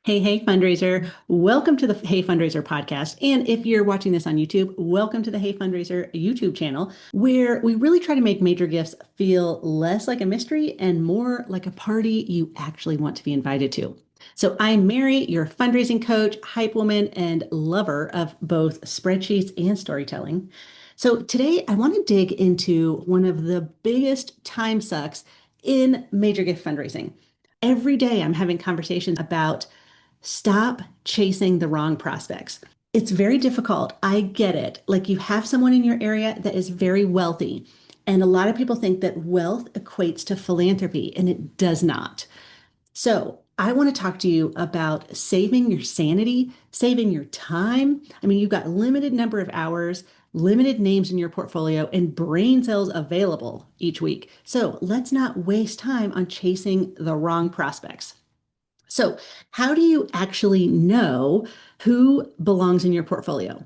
Hey, Fundraiser. Welcome to the Hey Fundraiser podcast. And if you're watching this on YouTube, welcome to the Hey Fundraiser YouTube channel, where we really try to make major gifts feel less like a mystery and more like a party you actually want to be invited to. So I'm Mary, your fundraising coach, hype woman, and lover of both spreadsheets and storytelling. So today I want to dig into one of the biggest time sucks in major gift fundraising. Every day I'm having conversations about stop chasing the wrong prospects. It's very difficult. I get it. Like you have someone in your area that is very wealthy. And a lot of people think that wealth equates to philanthropy, and it does not. So, I want to talk to you about saving your sanity, saving your time. I mean, you've got limited number of hours, limited names in your portfolio, and brain cells available each week. So, let's not waste time on chasing the wrong prospects. So, how do you actually know who belongs in your portfolio?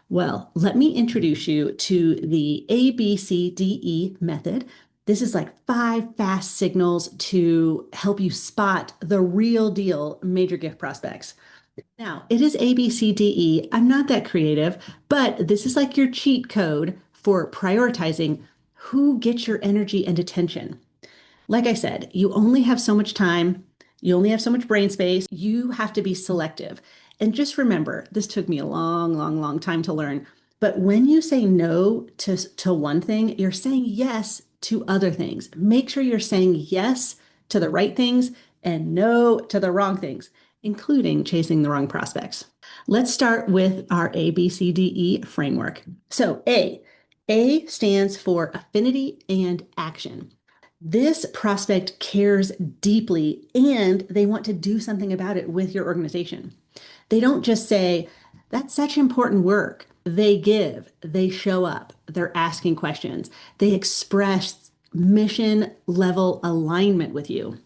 Well, let me introduce you to the ABCDE method. This is like 5 fast signals to help you spot the real deal major gift prospects. Now, it is ABCDE. I'm not that creative, but this is like your cheat code for prioritizing who gets your energy and attention. Like I said, you only have so much time. You only have so much brain space. You have to be selective. And just remember, this took me a long time to learn. But when you say no to one thing, you're saying yes to other things. Make sure you're saying yes to the right things and no to the wrong things, including chasing the wrong prospects. Let's start with our ABCDE framework. So A stands for affinity and action. This prospect cares deeply and they want to do something about it with your organization. They don't just say, that's such important work. They give, they show up, they're asking questions, they express mission level alignment with you.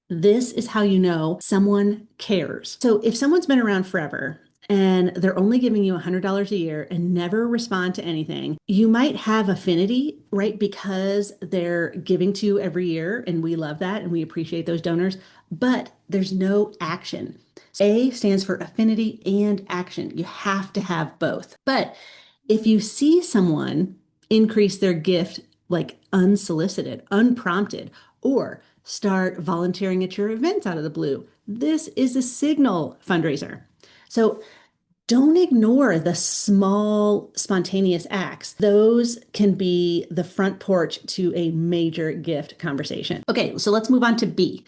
This is how you know someone cares. So if someone's been around forever and they're only giving you $100 a year and never respond to anything, you might have affinity, right? Because they're giving to you every year, and we love that and we appreciate those donors, but there's no action. A stands for affinity and action. You have to have both. But if you see someone increase their gift like unsolicited, unprompted, or start volunteering at your events out of the blue, this is a signal fundraiser. So don't ignore the small spontaneous acts. Those can be the front porch to a major gift conversation. Okay, so let's move on to B.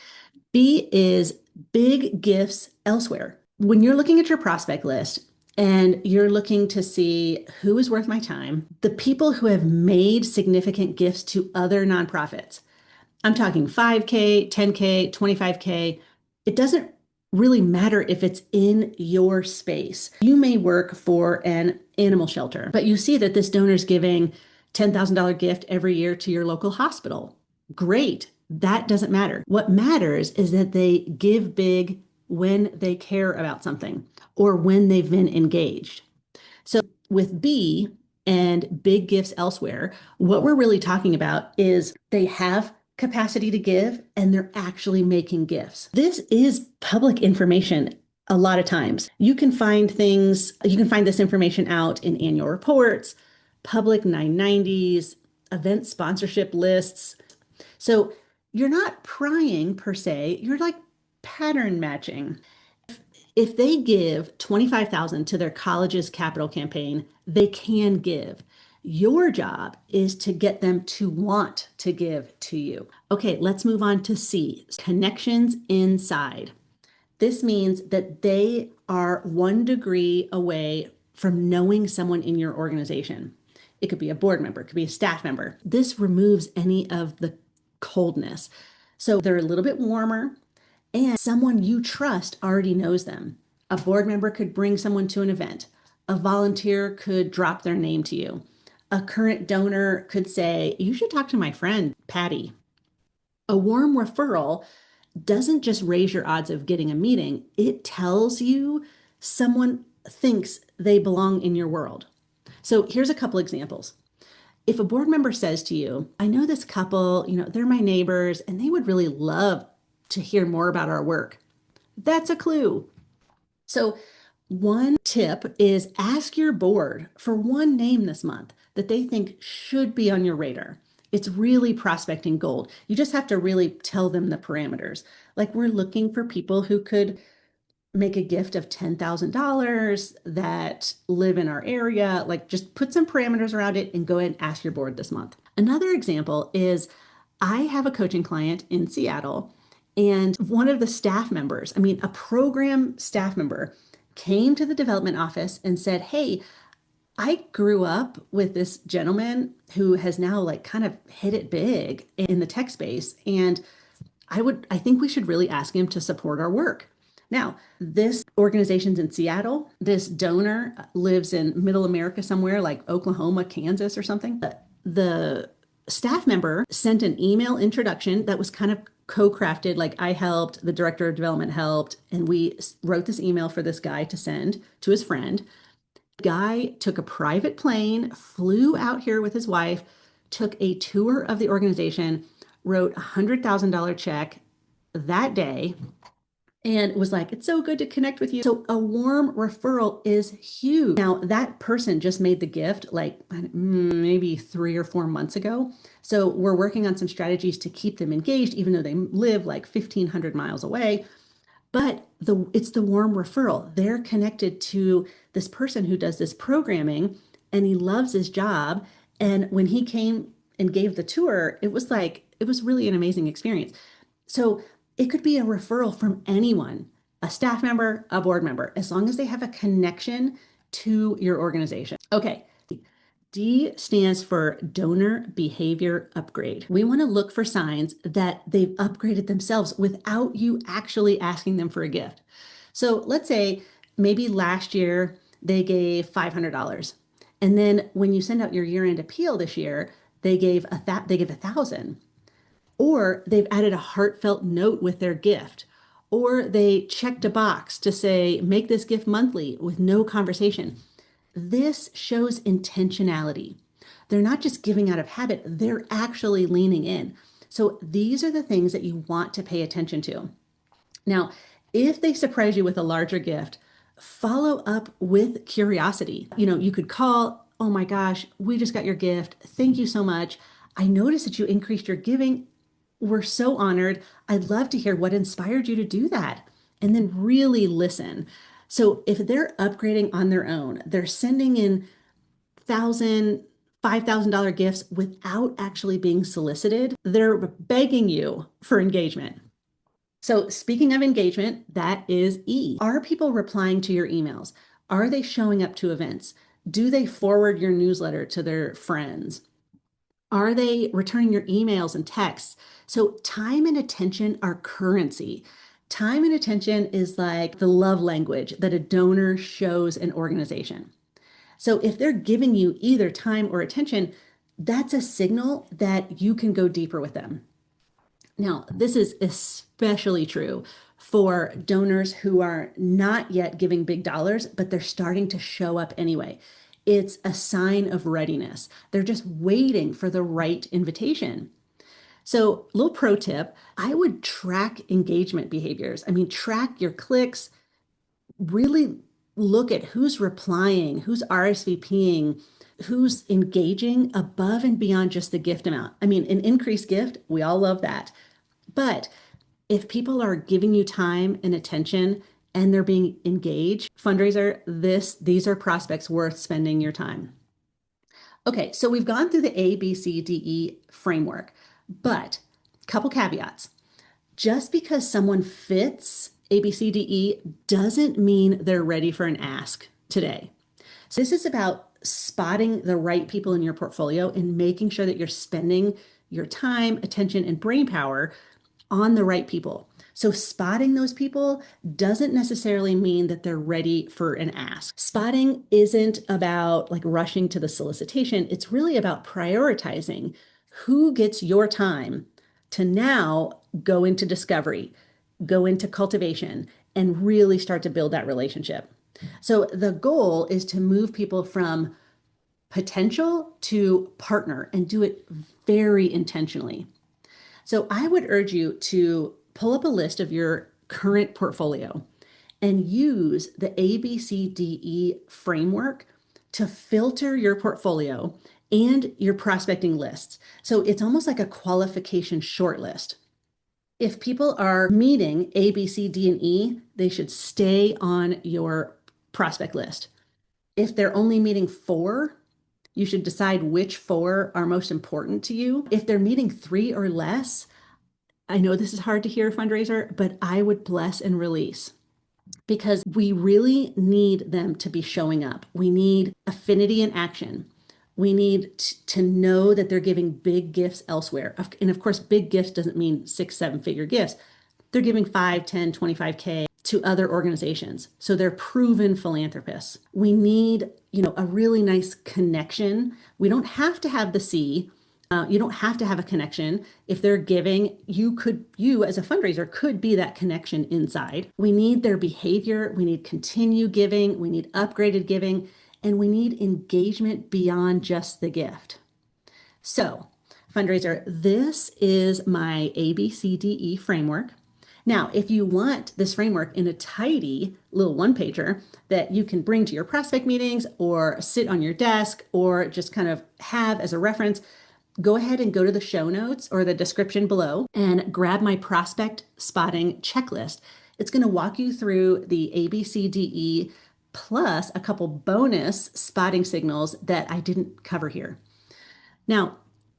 B is big gifts elsewhere. When you're looking at your prospect list and you're looking to see who is worth my time, the people who have made significant gifts to other nonprofits. I'm talking 5K, 10K, 25K. It doesn't really matter if it's in your space. You may work for an animal shelter, but you see that this donor's giving $10,000 gift every year to your local hospital. Great. That doesn't matter. What matters is that they give big when they care about something or when they've been engaged. So with B and big gifts elsewhere, what we're really talking about is they have capacity to give and they're actually making gifts. This is public information a lot of times. You can find this information out in annual reports, public 990s, event sponsorship lists. So you're not prying per se, you're like pattern matching. If they give 25,000 to their college's capital campaign, they can give. Your job is to get them to want to give to you. Okay, let's move on to C, connections inside. This means that they are 1 degree away from knowing someone in your organization. It could be a board member, it could be a staff member. This removes any of the coldness. So they're a little bit warmer, and someone you trust already knows them. A board member could bring someone to an event. A volunteer could drop their name to you. A current donor could say, you should talk to my friend, Patty. A warm referral doesn't just raise your odds of getting a meeting, it tells you someone thinks they belong in your world. So here's a couple examples. If a board member says to you, I know this couple, they're my neighbors and they would really love to hear more about our work. That's a clue. So, one tip is ask your board for one name this month that they think should be on your radar. It's really prospecting gold. You just have to really tell them the parameters. Like, we're looking for people who could make a gift of $10,000 that live in our area. Like, just put some parameters around it and go ahead and ask your board this month. Another example is I have a coaching client in Seattle, and one of the staff members, I mean, a program staff member, came to the development office and said, "Hey, I grew up with this gentleman who has now like kind of hit it big in the tech space, and I think we should really ask him to support our work." Now, this organization's in Seattle. This donor lives in middle America somewhere like Oklahoma, Kansas, or something. The staff member sent an email introduction that was kind of co-crafted. Like, I helped, the director of development helped, and we wrote this email for this guy to send to his friend. The guy took a private plane, flew out here with his wife, took a tour of the organization, wrote a $100,000 check that day, and was like, "It's so good to connect with you." So a warm referral is huge. Now, that person just made the gift like maybe 3 or 4 months ago. So we're working on some strategies to keep them engaged, even though they live like 1,500 miles away. But it's the warm referral. They're connected to this person who does this programming, and he loves his job. And when he came and gave the tour, it was really an amazing experience. So it could be a referral from anyone, a staff member, a board member, as long as they have a connection to your organization. Okay. D stands for donor behavior upgrade. We want to look for signs that they've upgraded themselves without you actually asking them for a gift. So let's say maybe last year they gave $500. And then when you send out your year-end appeal this year, they gave 1,000. Or they've added a heartfelt note with their gift. Or they checked a box to say, make this gift monthly with no conversation. This shows intentionality. They're not just giving out of habit, they're actually leaning in. So these are the things that you want to pay attention to. Now, if they surprise you with a larger gift, follow up with curiosity. You could call, "Oh my gosh, we just got your gift. Thank you so much. I noticed that you increased your giving. We're so honored. I'd love to hear what inspired you to do that." And then really listen. So if they're upgrading on their own, they're sending in $1,000, $5,000 gifts without actually being solicited, they're begging you for engagement. So speaking of engagement, that is E. Are people replying to your emails? Are they showing up to events? Do they forward your newsletter to their friends? Are they returning your emails and texts? So time and attention are currency. Time and attention is like the love language that a donor shows an organization. So if they're giving you either time or attention, that's a signal that you can go deeper with them. Now, this is especially true for donors who are not yet giving big dollars, but they're starting to show up anyway. It's a sign of readiness. They're just waiting for the right invitation. So, little pro tip, I would track engagement behaviors. I mean, track your clicks, really look at who's replying, who's RSVPing, who's engaging above and beyond just the gift amount. I mean, an increased gift, we all love that. But if people are giving you time and attention and they're being engaged, fundraiser, these are prospects worth spending your time. Okay, so we've gone through the ABCDE framework, but a couple caveats. Just because someone fits ABCDE doesn't mean they're ready for an ask today. So this is about spotting the right people in your portfolio and making sure that you're spending your time, attention, and brain power on the right people. So spotting those people doesn't necessarily mean that they're ready for an ask. Spotting isn't about like rushing to the solicitation. It's really about prioritizing who gets your time to now go into discovery, go into cultivation, and really start to build that relationship. So the goal is to move people from potential to partner and do it very intentionally. So I would urge you to pull up a list of your current portfolio and use the ABCDE framework to filter your portfolio and your prospecting lists. So it's almost like a qualification shortlist. If people are meeting A, B, C, D, and E, they should stay on your prospect list. If they're only meeting 4, you should decide which 4 are most important to you. If they're meeting 3 or less, I know this is hard to hear, fundraiser, but I would bless and release because we really need them to be showing up. We need affinity and action. We need to know that they're giving big gifts elsewhere. And of course, big gifts doesn't mean 6, 7-figure gifts. They're giving 5, 10, 25K to other organizations. So they're proven philanthropists. We need, a really nice connection. We don't have to have the C. You don't have to have a connection. If they're giving, you as a fundraiser could be that connection inside. We need their behavior. We need continued giving. We need upgraded giving, and we need engagement beyond just the gift. So, fundraiser, this is my ABCDE framework. Now, if you want this framework in a tidy little one-pager that you can bring to your prospect meetings or sit on your desk or just kind of have as a reference, go ahead and go to the show notes or the description below and grab my prospect spotting checklist. It's going to walk you through the ABCDE plus a couple bonus spotting signals that I didn't cover here. Now,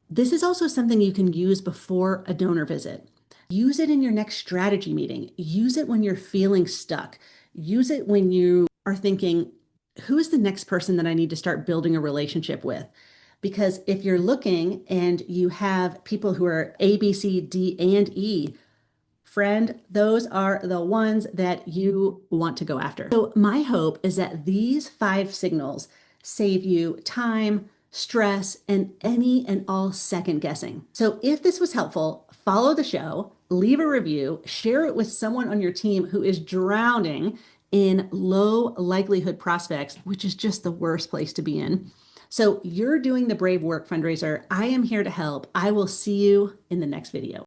this is also something you can use before a donor visit. Use it in your next strategy meeting. Use it when you're feeling stuck. Use it when you are thinking, who is the next person that I need to start building a relationship with? Because if you're looking and you have people who are A, B, C, D, and E, friend, those are the ones that you want to go after. So my hope is that these 5 signals save you time, stress, and any and all second guessing. So if this was helpful, follow the show, leave a review, share it with someone on your team who is drowning in low likelihood prospects, which is just the worst place to be in. So you're doing the brave work, fundraiser. I am here to help. I will see you in the next video.